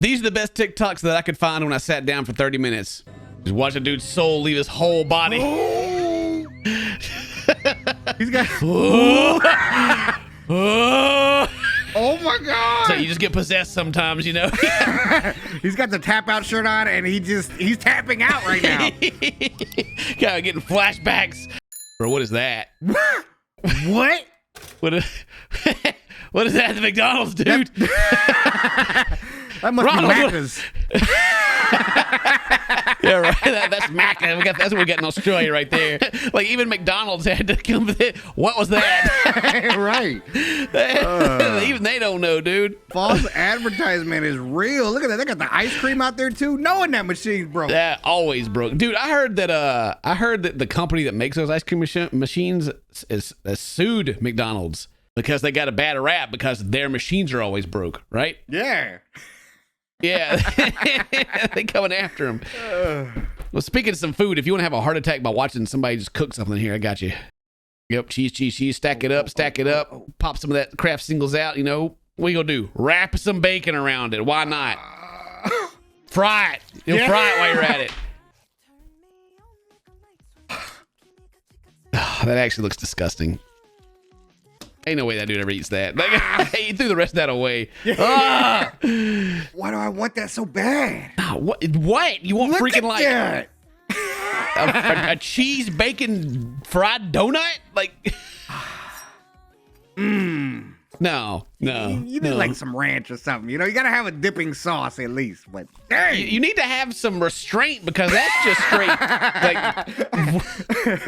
These are the best TikToks that I could find when I sat down for 30 minutes. Just watch a dude's soul leave his whole body. Oh. He's got. Oh my God! So you just get possessed sometimes, you know. He's got the tap out shirt on, and he's tapping out right now. Kind of getting flashbacks. Bro, what is that? What? What is that at the McDonald's, dude? That must Ronald, be Macca's. Yeah, right. That's Macca. That's what we got in Australia right there. Like even McDonald's had to come with it. What was that? Right. Even they don't know, dude. False advertisement is real. Look at that. They got the ice cream out there too. Knowing that machine's broke. That always broke, dude. I heard that the company that makes those ice cream machines is sued McDonald's because they got a bad rap because their machines are always broke, right? Yeah. Yeah, they coming after him. Well, speaking of some food, if you want to have a heart attack by watching somebody just cook something here, I got you. Yep, cheese. Stack it up. Pop some of that Kraft singles out. You know what you gonna do? Wrap some bacon around it. Why not? Fry it. You'll fry it while you're at it. Oh, that actually looks disgusting. Ain't no way that dude ever eats that. Like, he threw the rest of that away. Why do I want that so bad? What? You want Look freaking like that. a cheese bacon fried donut? Like, no. You need like some ranch or something. You know, you gotta have a dipping sauce at least. But dang. You need to have some restraint because that's just straight. Like,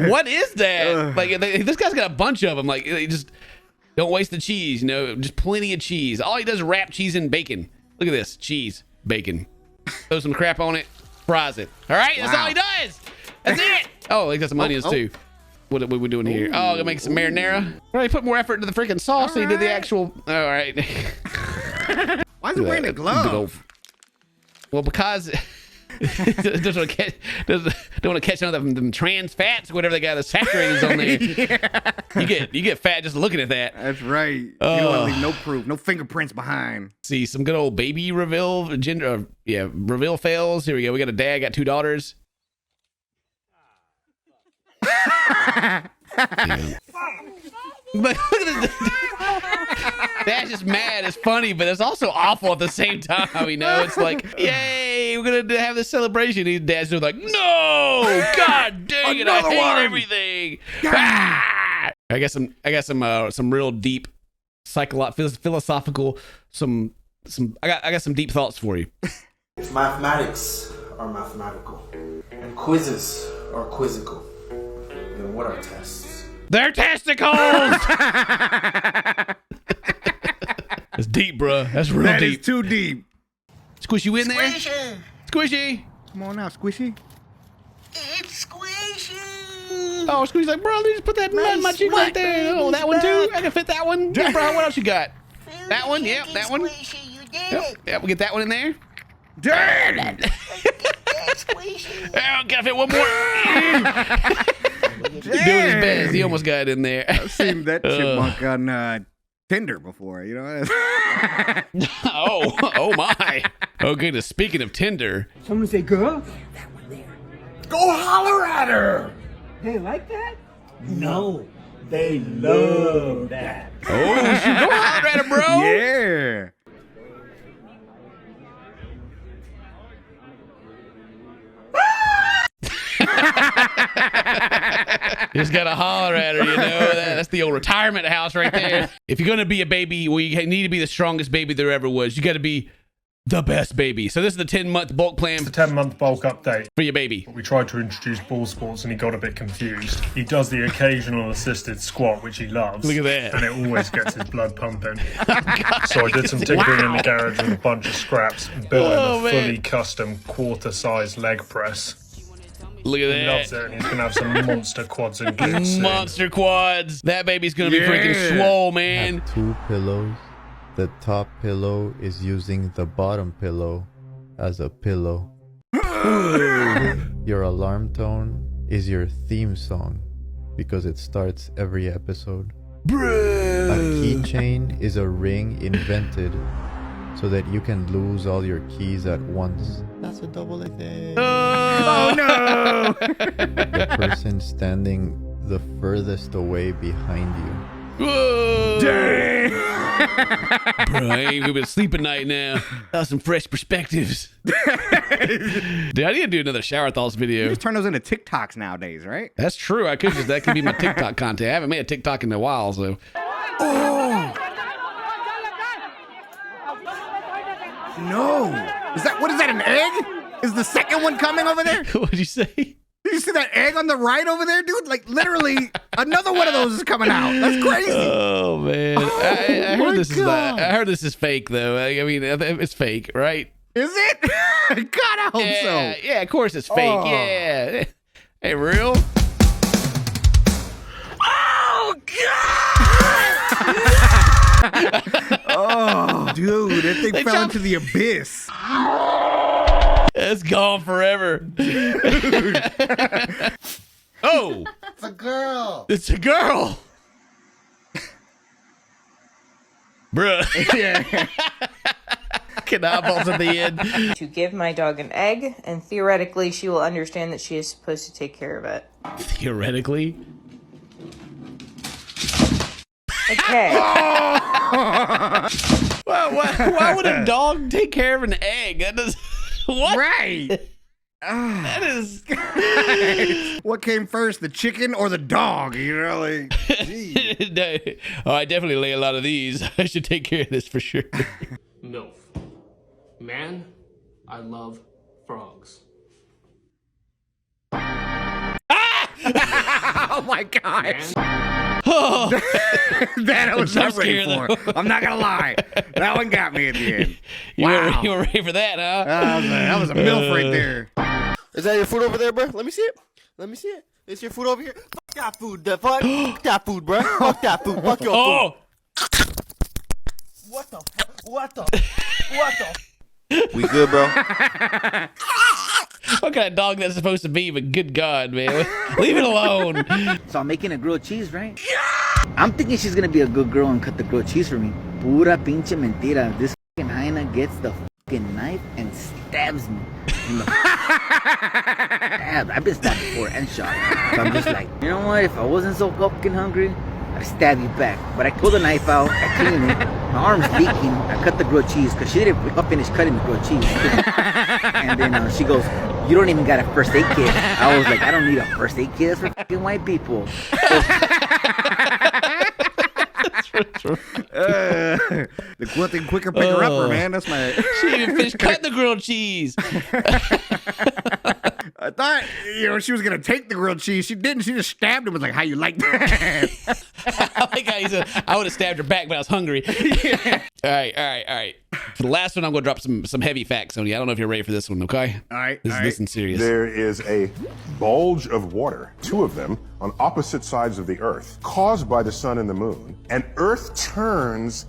what is that? Like, this guy's got a bunch of them. Like, they just. Don't waste the cheese, you know, just plenty of cheese. All he does is wrap cheese in bacon. Look at this, cheese, bacon. Throw some crap on it, fries it. All right, that's all he does. That's it. Oh, he got some onions too. What are we doing here? Oh, gonna make some marinara. Well, he put more effort into the freaking sauce than he did the actual. All right. Why is he wearing a glove? Well, because don't want to catch none of them trans fats, whatever they got, the saturators on there. Yeah. You get fat just looking at that. That's right. You don't want to leave no proof, no fingerprints behind. See some good old baby reveal reveal fails. Here we go. We got a dad, got 2 daughters. But look at this. Dad's just mad. It's funny, but it's also awful at the same time. You know, it's like, yay, we're gonna have this celebration. His dad's just like, no, God dang it, I hate everything. Ah! I got some real deep philosophical I got some deep thoughts for you. If mathematics are mathematical and quizzes are quizzical, then what are tests? They're testicles. It's deep, bruh. That's real deep. That is too deep. Squish you in there? Squishy. Squishy. Come on now, Squishy. It's squishy. Oh, Squishy's like, bro, just put that nut in my cheek right there. Oh, that one too? I can fit that one. Yeah, bro, what else you got? That one? Yep, that one. Squishy, you did it. Yep, we'll get that one in there. Damn! Squishy. Oh, gotta fit one more. He's doing his best. He almost got it in there. I've seen that chipmunk on Tinder before, you know? Oh my. Oh, goodness. Speaking of Tinder. Someone say, girl, That one there. Go holler at her! they like that? No, they love that. Oh, shoot. Go holler at him, bro. Yeah. Just gotta holler at her, you know. That's the old retirement house right there. If you're gonna be a baby, well, you need to be the strongest baby there ever was. You gotta be the best baby. So this is the 10-month bulk plan It's a 10-month bulk update. for your baby. We tried to introduce ball sports and he got a bit confused. He does the occasional assisted squat, which he loves. Look at that. And it always gets his blood pumping. So I did some tinkering in the garage with a bunch of scraps and built him a fully custom quarter-size leg press. Look at He loves that. it and he's going to have some monster quads and glutes soon. Monster quads. That baby's gonna be freaking swole, man. Have 2 pillows. The top pillow is using the bottom pillow as a pillow. Your alarm tone is your theme song because it starts every episode. A keychain is a ring invented so that you can lose all your keys at once. That's a double thing. Oh no! The person standing the furthest away behind you. Whoa! Dang! Bro, I ain't gonna be able to sleep at night now. That was some fresh perspectives. Dude, I need to do another shower thoughts video. You just turn those into TikToks nowadays, right? That's true. I could just, that could be my TikTok content. I haven't made a TikTok in a while, so. Oh! No! What is that, an egg? Is the second one coming over there? What'd you say? Did you see that egg on the right over there, dude? Like, literally, another one of those is coming out. That's crazy. Oh, man. I my heard this God. I heard this is fake, though. I mean, it's fake, right? Is it? God, I hope so. Yeah, of course it's fake. Oh. Yeah. Hey, real? Oh, God! Oh, dude, that thing They fell jumped- into the abyss. It's gone forever. Oh, It's a girl. it's a girl. Bruh. Yeah. Get eyeballs at the end. To give my dog an egg, and theoretically, she will understand that she is supposed to take care of it. Theoretically. Okay. Why would a dog take care of an egg? That does. What? Right. That is. What came first, the chicken or the dog? You know, like, geez. No. Oh, I definitely lay a lot of these. I should take care of this for sure. MILF. Man, I love frogs. Oh my God. Man, Oh, That I was jump not ready scare, for. I'm not gonna lie. That one got me at the end. you, Wow. were ready for that, huh? That was a MILF right there. Is that your food over there, bro? Let me see it. Let me see it. Is your food over here? Fuck that food. The fuck? Fuck that food, bro. Fuck that food. Fuck your food. Oh, What the fuck? What the? What the? We good, bro? what kind of dog that's supposed to be? But good God, man, leave it alone. So I'm making a grilled cheese, right? I'm thinking she's gonna be a good girl and cut the grilled cheese for me. Pura pinche mentira. This fucking hyena gets the fucking knife and stabs me. In the Stab. I've been stabbed before and shot. So I'm just like, you know what? If I wasn't so fucking hungry, I'd stab you back. But I pull the knife out, I clean it, my arm's leaking, I cut the grilled cheese because she didn't finish cutting the grilled cheese. And then she goes, you don't even got a first aid kit. I was like, I don't need a first aid kit. That's for fucking white people. The quicker picker upper, man. That's my. She didn't even finish cutting the grilled cheese. I thought, she was gonna take the grilled cheese. She didn't. She just stabbed him. Was like, how you like that? I like how he said, I would have stabbed her back, but I was hungry. Yeah. All right. For the last one, I'm going to drop some heavy facts on you. I don't know if you're ready for this one, okay? All right. This is serious. There is a bulge of water, two of them, on opposite sides of the Earth, caused by the sun and the moon. And Earth turns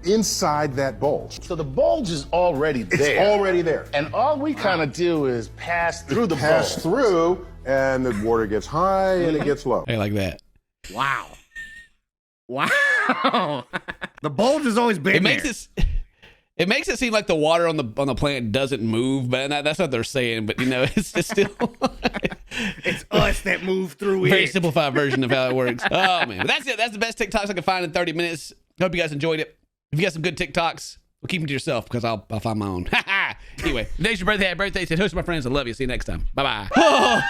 inside that bulge. So the bulge is already there. It's already there. And all we kind of do is pass through the Pass bulge. through, and the water gets high and it gets low. I like that. Wow. The bulge has always been It makes it seem like the water on the planet doesn't move, but that's what they're saying. But it's still It's us that move through very it. simplified version of how it works. Oh man, but that's it. That's the best TikToks I can find in 30 minutes. Hope you guys enjoyed it. If you got some good TikToks, well, keep them to yourself because I'll find my own. Anyway, today's your birthday. Happy birthday. Say toast to my friends. I love you. See you next time. Bye bye.